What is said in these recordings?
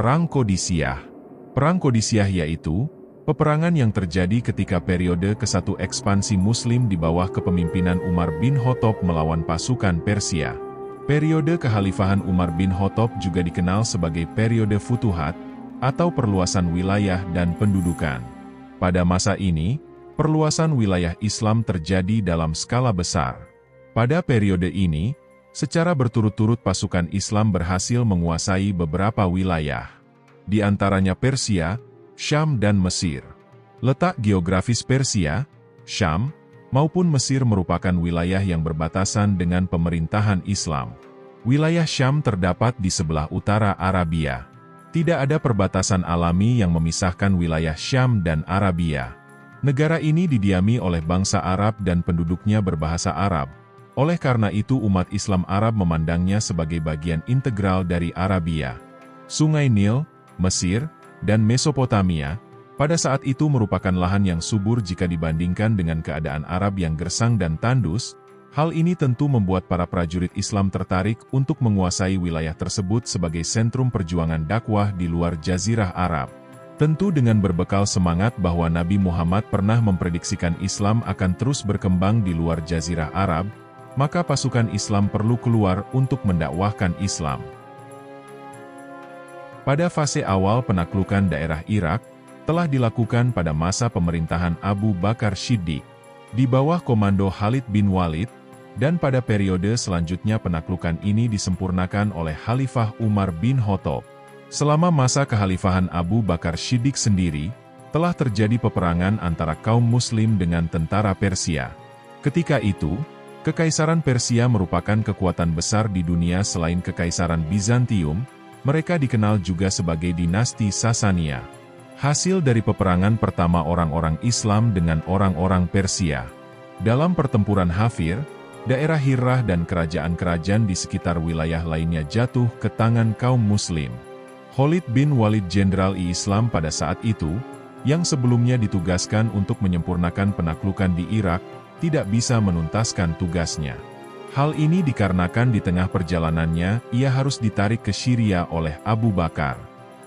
Perang Qadisiyah. Perang Qadisiyah yaitu peperangan yang terjadi ketika periode ke-1 ekspansi Muslim di bawah kepemimpinan Umar bin Khattab melawan pasukan Persia. Periode kekhalifahan Umar bin Khattab juga dikenal sebagai periode Futuhat, atau perluasan wilayah dan pendudukan. Pada masa ini, perluasan wilayah Islam terjadi dalam skala besar. Pada periode ini, secara berturut-turut pasukan Islam berhasil menguasai beberapa wilayah, di antaranya Persia, Syam dan Mesir. Letak geografis Persia, Syam, maupun Mesir merupakan wilayah yang berbatasan dengan pemerintahan Islam. Wilayah Syam terdapat di sebelah utara Arabia. Tidak ada perbatasan alami yang memisahkan wilayah Syam dan Arabia. Negara ini didiami oleh bangsa Arab dan penduduknya berbahasa Arab. Oleh karena itu umat Islam Arab memandangnya sebagai bagian integral dari Arabia. Sungai Nil, Mesir, dan Mesopotamia, pada saat itu merupakan lahan yang subur jika dibandingkan dengan keadaan Arab yang gersang dan tandus. Hal ini tentu membuat para prajurit Islam tertarik untuk menguasai wilayah tersebut sebagai sentrum perjuangan dakwah di luar Jazirah Arab. Tentu dengan berbekal semangat bahwa Nabi Muhammad pernah memprediksikan Islam akan terus berkembang di luar Jazirah Arab, maka pasukan Islam perlu keluar untuk mendakwahkan Islam. Pada fase awal penaklukan daerah Irak, telah dilakukan pada masa pemerintahan Abu Bakar Shiddiq, di bawah komando Khalid bin Walid, dan pada periode selanjutnya penaklukan ini disempurnakan oleh Khalifah Umar bin Khattab. Selama masa kekhalifahan Abu Bakar Shiddiq sendiri, telah terjadi peperangan antara kaum Muslim dengan tentara Persia. Ketika itu, Kekaisaran Persia merupakan kekuatan besar di dunia selain Kekaisaran Bizantium. Mereka dikenal juga sebagai dinasti Sasania. Hasil dari peperangan pertama orang-orang Islam dengan orang-orang Persia. Dalam pertempuran Hafir, daerah Hirrah dan kerajaan-kerajaan di sekitar wilayah lainnya jatuh ke tangan kaum Muslim. Khalid bin Walid, jenderal Islam pada saat itu, yang sebelumnya ditugaskan untuk menyempurnakan penaklukan di Irak, tidak bisa menuntaskan tugasnya. Hal ini dikarenakan di tengah perjalanannya, ia harus ditarik ke Syria oleh Abu Bakar.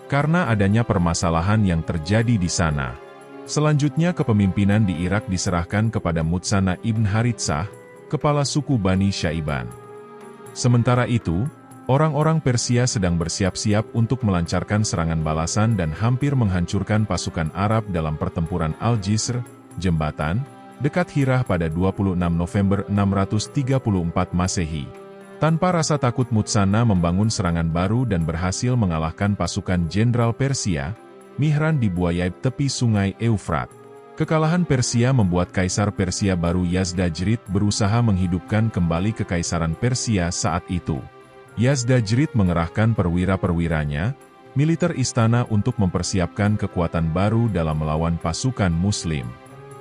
Karena adanya permasalahan yang terjadi di sana. Selanjutnya kepemimpinan di Irak diserahkan kepada Mutsanna ibn Haritsah, kepala suku Bani Syaiban. Sementara itu, orang-orang Persia sedang bersiap-siap untuk melancarkan serangan balasan dan hampir menghancurkan pasukan Arab dalam pertempuran Al-Jisr, jembatan, dekat Hirah pada 26 November 634 Masehi. Tanpa rasa takut Mutsanna membangun serangan baru dan berhasil mengalahkan pasukan Jenderal Persia, Mihran di Buayaib tepi sungai Eufrat. Kekalahan Persia membuat Kaisar Persia baru Yazdajrid berusaha menghidupkan kembali Kekaisaran Persia saat itu. Yazdajrid mengerahkan perwira-perwiranya, militer istana untuk mempersiapkan kekuatan baru dalam melawan pasukan Muslim.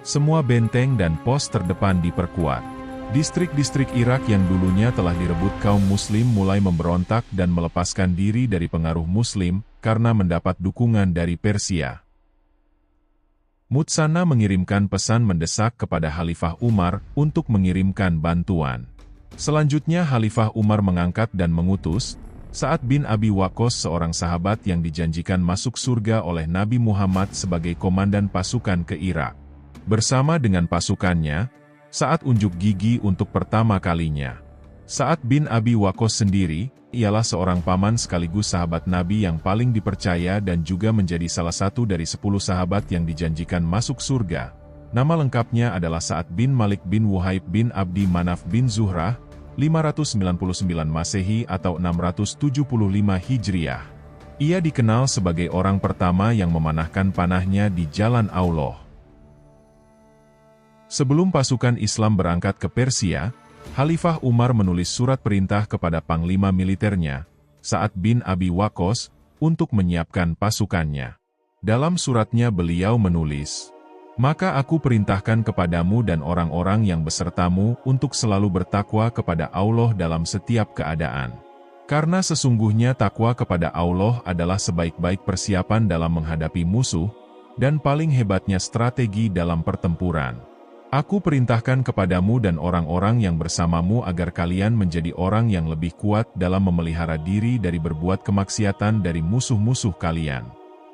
Semua benteng dan pos terdepan diperkuat. Distrik-distrik Irak yang dulunya telah direbut kaum Muslim mulai memberontak dan melepaskan diri dari pengaruh Muslim karena mendapat dukungan dari Persia. Mutsanna mengirimkan pesan mendesak kepada Khalifah Umar untuk mengirimkan bantuan. Selanjutnya Khalifah Umar mengangkat dan mengutus Sa'ad bin Abi Waqqas, seorang sahabat yang dijanjikan masuk surga oleh Nabi Muhammad sebagai komandan pasukan ke Irak. Bersama dengan pasukannya, Sa'ad unjuk gigi untuk pertama kalinya. Sa'ad bin Abi Waqqas sendiri, ialah seorang paman sekaligus sahabat Nabi yang paling dipercaya dan juga menjadi salah satu dari 10 sahabat yang dijanjikan masuk surga. Nama lengkapnya adalah Sa'ad bin Malik bin Wuhaib bin Abdi Manaf bin Zuhrah, 599 Masehi atau 675 Hijriah. Ia dikenal sebagai orang pertama yang memanahkan panahnya di jalan Allah. Sebelum pasukan Islam berangkat ke Persia, Khalifah Umar menulis surat perintah kepada panglima militernya, Sa'ad bin Abi Waqqas, untuk menyiapkan pasukannya. Dalam suratnya beliau menulis, "Maka aku perintahkan kepadamu dan orang-orang yang besertamu untuk selalu bertakwa kepada Allah dalam setiap keadaan. Karena sesungguhnya takwa kepada Allah adalah sebaik-baik persiapan dalam menghadapi musuh, dan paling hebatnya strategi dalam pertempuran. Aku perintahkan kepadamu dan orang-orang yang bersamamu agar kalian menjadi orang yang lebih kuat dalam memelihara diri dari berbuat kemaksiatan dari musuh-musuh kalian.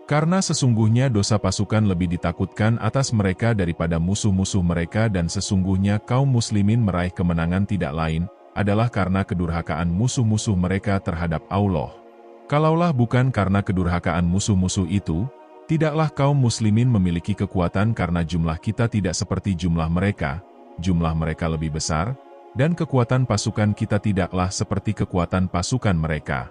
Karena sesungguhnya dosa pasukan lebih ditakutkan atas mereka daripada musuh-musuh mereka dan sesungguhnya kaum muslimin meraih kemenangan tidak lain, adalah karena kedurhakaan musuh-musuh mereka terhadap Allah. Kalaulah bukan karena kedurhakaan musuh-musuh itu, tidaklah kaum muslimin memiliki kekuatan karena jumlah kita tidak seperti jumlah mereka lebih besar, dan kekuatan pasukan kita tidaklah seperti kekuatan pasukan mereka.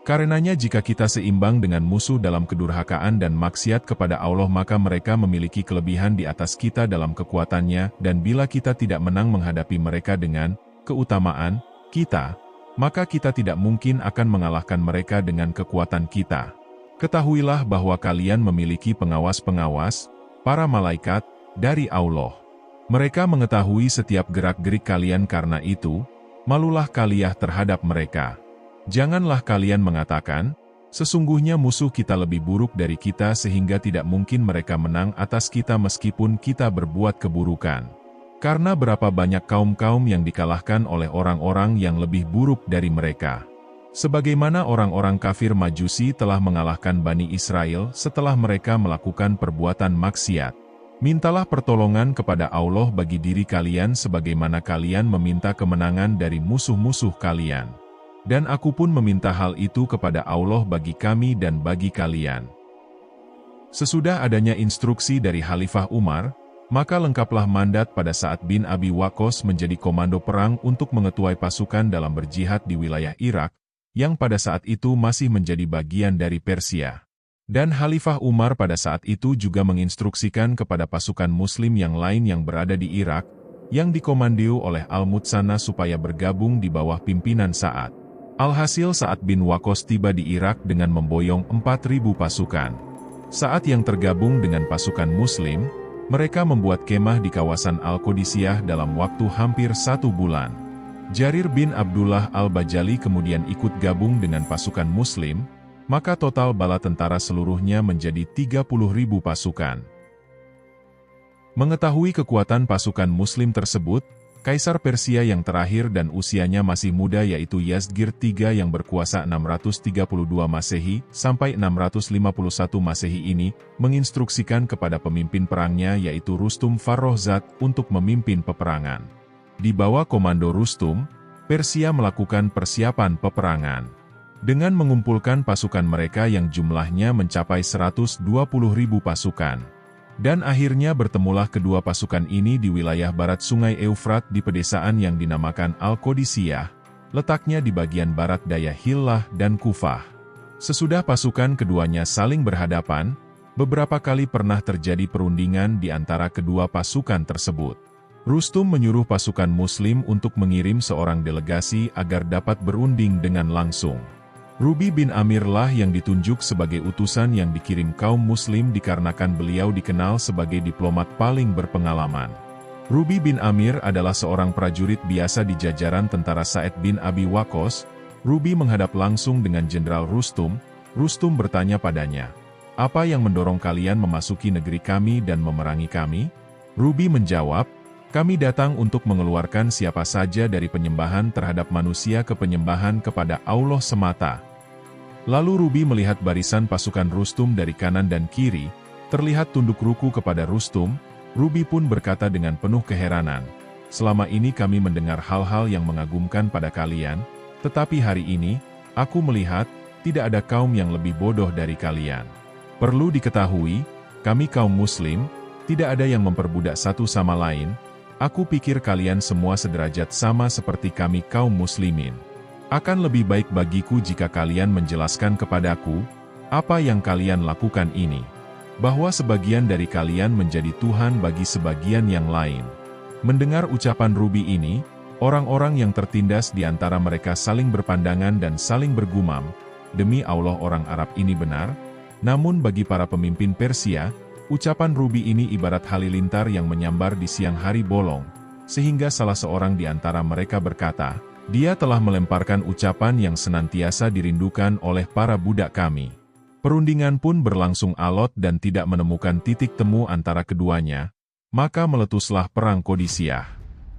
Karenanya jika kita seimbang dengan musuh dalam kedurhakaan dan maksiat kepada Allah maka mereka memiliki kelebihan di atas kita dalam kekuatannya dan bila kita tidak menang menghadapi mereka dengan keutamaan kita, maka kita tidak mungkin akan mengalahkan mereka dengan kekuatan kita. Ketahuilah bahwa kalian memiliki pengawas-pengawas, para malaikat, dari Allah. Mereka mengetahui setiap gerak-gerik kalian karena itu, malulah kalian terhadap mereka. Janganlah kalian mengatakan, sesungguhnya musuh kita lebih buruk dari kita sehingga tidak mungkin mereka menang atas kita meskipun kita berbuat keburukan. Karena berapa banyak kaum-kaum yang dikalahkan oleh orang-orang yang lebih buruk dari mereka. Sebagaimana orang-orang kafir Majusi telah mengalahkan Bani Israel setelah mereka melakukan perbuatan maksiat. Mintalah pertolongan kepada Allah bagi diri kalian sebagaimana kalian meminta kemenangan dari musuh-musuh kalian. Dan aku pun meminta hal itu kepada Allah bagi kami dan bagi kalian. Sesudah adanya instruksi dari Khalifah Umar, maka lengkaplah mandat pada saat bin Abi Waqqas menjadi komando perang untuk mengetuai pasukan dalam berjihad di wilayah Irak, yang pada saat itu masih menjadi bagian dari Persia. Dan Khalifah Umar pada saat itu juga menginstruksikan kepada pasukan Muslim yang lain yang berada di Irak, yang dikomando oleh Al-Mutsana supaya bergabung di bawah pimpinan Sa'ad. Alhasil Sa'ad bin Waqqas tiba di Irak dengan memboyong 4.000 pasukan. Saat yang tergabung dengan pasukan Muslim, mereka membuat kemah di kawasan Al-Qodisiyah dalam waktu hampir 1 bulan. Jarir bin Abdullah Al-Bajali kemudian ikut gabung dengan pasukan Muslim, maka total bala tentara seluruhnya menjadi 30.000 pasukan. Mengetahui kekuatan pasukan Muslim tersebut, Kaisar Persia yang terakhir dan usianya masih muda yaitu Yazdgir III yang berkuasa 632 Masehi sampai 651 Masehi ini, menginstruksikan kepada pemimpin perangnya yaitu Rustum Farrokhzad untuk memimpin peperangan. Di bawah komando Rustum, Persia melakukan persiapan peperangan. Dengan mengumpulkan pasukan mereka yang jumlahnya mencapai 120.000 pasukan. Dan akhirnya bertemulah kedua pasukan ini di wilayah barat Sungai Eufrat di pedesaan yang dinamakan Al-Qodisiyah, letaknya di bagian barat daya Hillah dan Kufah. Sesudah pasukan keduanya saling berhadapan, beberapa kali pernah terjadi perundingan di antara kedua pasukan tersebut. Rustum menyuruh pasukan Muslim untuk mengirim seorang delegasi agar dapat berunding dengan langsung. Rubi bin Amir lah yang ditunjuk sebagai utusan yang dikirim kaum Muslim dikarenakan beliau dikenal sebagai diplomat paling berpengalaman. Rubi bin Amir adalah seorang prajurit biasa di jajaran tentara Sa'ad bin Abi Waqqas. Rubi menghadap langsung dengan Jenderal Rustum. Rustum bertanya padanya, "Apa yang mendorong kalian memasuki negeri kami dan memerangi kami?" Rubi menjawab, "Kami datang untuk mengeluarkan siapa saja dari penyembahan terhadap manusia ke penyembahan kepada Allah semata." Lalu Rubi melihat barisan pasukan Rustum dari kanan dan kiri, terlihat tunduk ruku kepada Rustum. Rubi pun berkata dengan penuh keheranan, "Selama ini kami mendengar hal-hal yang mengagumkan pada kalian, tetapi hari ini, aku melihat, tidak ada kaum yang lebih bodoh dari kalian. Perlu diketahui, kami kaum Muslim, tidak ada yang memperbudak satu sama lain. Aku pikir kalian semua sederajat sama seperti kami kaum Muslimin. Akan lebih baik bagiku jika kalian menjelaskan kepadaku, apa yang kalian lakukan ini. Bahwa sebagian dari kalian menjadi Tuhan bagi sebagian yang lain." Mendengar ucapan Rubi ini, orang-orang yang tertindas di antara mereka saling berpandangan dan saling bergumam, "Demi Allah orang Arab ini benar." Namun bagi para pemimpin Persia, ucapan Rubi ini ibarat halilintar yang menyambar di siang hari bolong, sehingga salah seorang di antara mereka berkata, "Dia telah melemparkan ucapan yang senantiasa dirindukan oleh para budak kami." Perundingan pun berlangsung alot dan tidak menemukan titik temu antara keduanya, maka meletuslah perang Qadisiyah.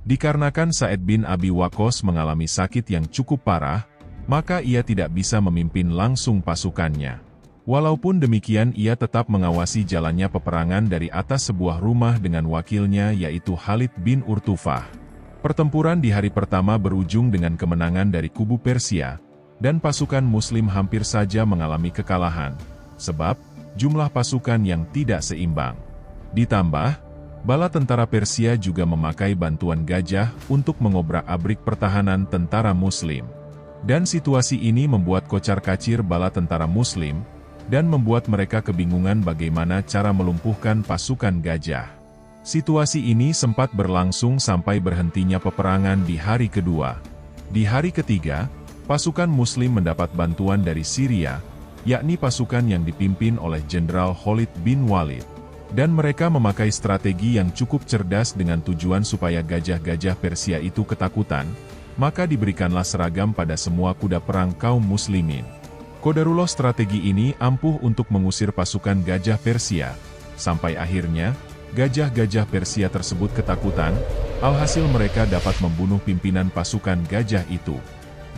Dikarenakan Sa'ad bin Abi Waqqas mengalami sakit yang cukup parah, maka ia tidak bisa memimpin langsung pasukannya. Walaupun demikian ia tetap mengawasi jalannya peperangan dari atas sebuah rumah dengan wakilnya yaitu Khalid bin Urtufah. Pertempuran di hari pertama berujung dengan kemenangan dari kubu Persia, dan pasukan Muslim hampir saja mengalami kekalahan, sebab jumlah pasukan yang tidak seimbang. Ditambah, bala tentara Persia juga memakai bantuan gajah untuk mengobrak-abrik pertahanan tentara Muslim. Dan situasi ini membuat kocar-kacir bala tentara Muslim, dan membuat mereka kebingungan bagaimana cara melumpuhkan pasukan gajah. Situasi ini sempat berlangsung sampai berhentinya peperangan di hari kedua. Di hari ketiga, pasukan Muslim mendapat bantuan dari Syria, yakni pasukan yang dipimpin oleh Jenderal Khalid bin Walid. Dan mereka memakai strategi yang cukup cerdas dengan tujuan supaya gajah-gajah Persia itu ketakutan, maka diberikanlah seragam pada semua kuda perang kaum muslimin. Qadarullah strategi ini ampuh untuk mengusir pasukan gajah Persia, sampai akhirnya, gajah-gajah Persia tersebut ketakutan, alhasil mereka dapat membunuh pimpinan pasukan gajah itu.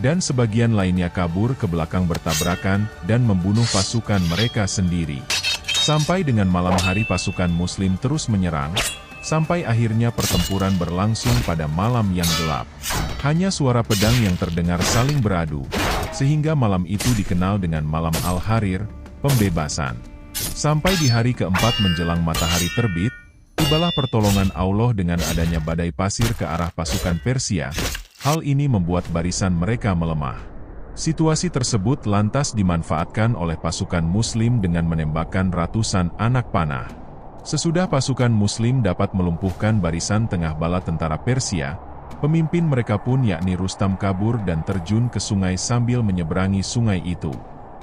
Dan sebagian lainnya kabur ke belakang bertabrakan dan membunuh pasukan mereka sendiri. Sampai dengan malam hari pasukan Muslim terus menyerang, sampai akhirnya pertempuran berlangsung pada malam yang gelap. Hanya suara pedang yang terdengar saling beradu, sehingga malam itu dikenal dengan malam Al-Harir, pembebasan. Sampai di hari keempat menjelang matahari terbit, tibalah pertolongan Allah dengan adanya badai pasir ke arah pasukan Persia. Hal ini membuat barisan mereka melemah. Situasi tersebut lantas dimanfaatkan oleh pasukan Muslim dengan menembakkan ratusan anak panah. Sesudah pasukan Muslim dapat melumpuhkan barisan tengah bala tentara Persia, pemimpin mereka pun yakni Rustam kabur dan terjun ke sungai sambil menyeberangi sungai itu.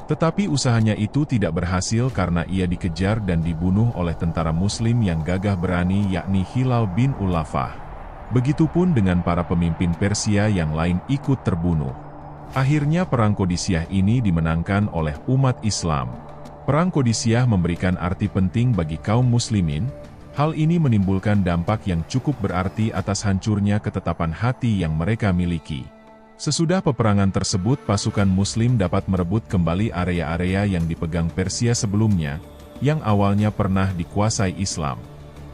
Tetapi usahanya itu tidak berhasil karena ia dikejar dan dibunuh oleh tentara Muslim yang gagah berani yakni Hilal bin Ulafah. Begitupun dengan para pemimpin Persia yang lain ikut terbunuh. Akhirnya perang Qadisiyah ini dimenangkan oleh umat Islam. Perang Qadisiyah memberikan arti penting bagi kaum muslimin. Hal ini menimbulkan dampak yang cukup berarti atas hancurnya ketetapan hati yang mereka miliki. Sesudah peperangan tersebut pasukan Muslim dapat merebut kembali area-area yang dipegang Persia sebelumnya, yang awalnya pernah dikuasai Islam.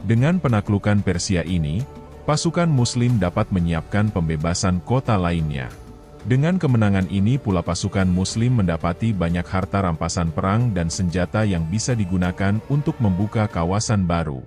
Dengan penaklukan Persia ini, pasukan Muslim dapat menyiapkan pembebasan kota lainnya. Dengan kemenangan ini pula pasukan Muslim mendapati banyak harta rampasan perang dan senjata yang bisa digunakan untuk membuka kawasan baru.